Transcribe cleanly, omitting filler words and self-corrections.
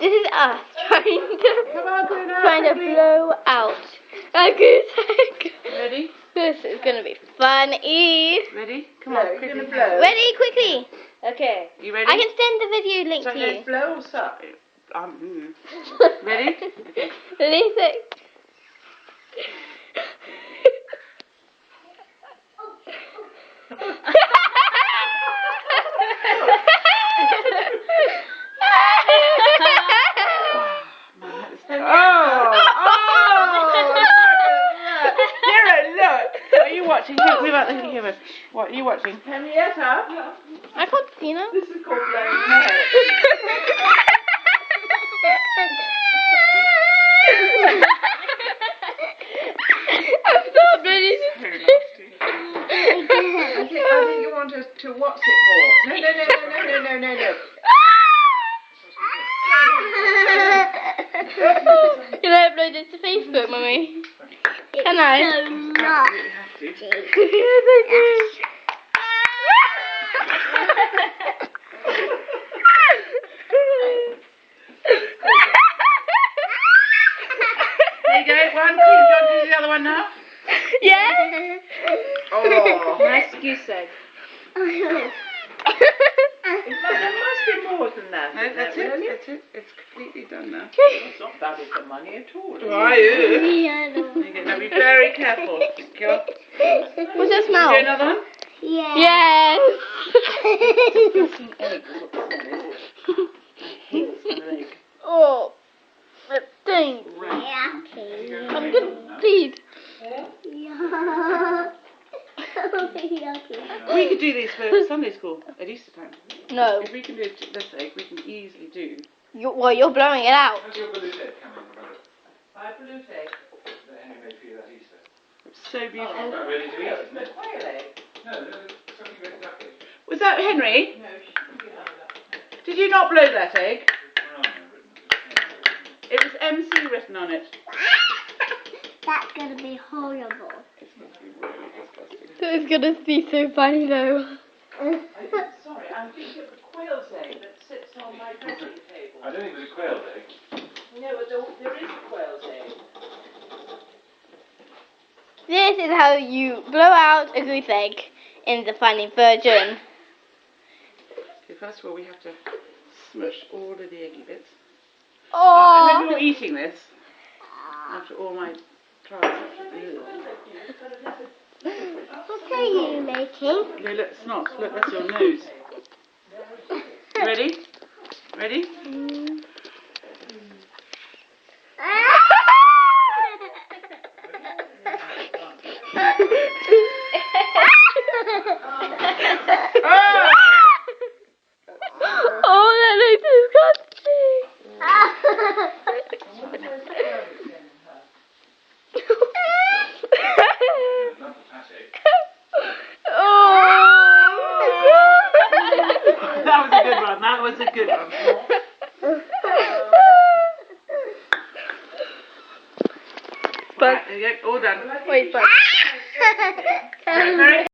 This is us Come on, trying to blow out a goose egg. Ready? This is gonna be funny. Ready? Come on, quickly. Ready, quickly. Okay. You ready? I can send the video link So to you. blow or suck? Ready? Okay. Ready, six. Watching. Move out the camera. What are you watching? Henrietta? I can't see now. This is called blowing hair. I'm not ready. I think you want us to watch it more. No. Can I upload it to Facebook, Mummy? Can I? There you go, one. Do you want to do the other one now? Yeah? Oh. Nice goose egg. There must be more than that. No, that's it. That's it. It's completely done now. It's not bad for money at all. Why? Now be very careful. Go. What's that smell? Do another one? Yeah. Yes. Disgusting egg is what the smell is. I hate the smell of egg. Oh, that stinks. I'm gonna bleed. We could do these for Sunday school at Easter time. No. If we can do this egg, we can easily do. You're blowing it out. How's your balut egg coming from it? My balut egg. That Henry made for you that Easter. It's so beautiful. It's not ready to eat, isn't it? Quail egg. No, something very duck egg. Was that Henry? No. Did you not blow that egg? It was MC written on it. That's gonna be horrible. It's going to be really disgusting. It's gonna be so funny though. Sorry, I'm thinking of the quail's egg that sits on my dressing table. I don't think it was a quail's egg. No, but there is a quail's egg. This is how you blow out a goose egg in the Finding version. Okay, first of all, we have to smush all of the eggy bits. Oh. And then you're eating this after all my trials. What are you making? No, look, snot. Look, that's your nose. Ready? Ready? Oh, that looks disgusting. That was a good one. That was a good one. But Right, there you go. All done. wait, but Very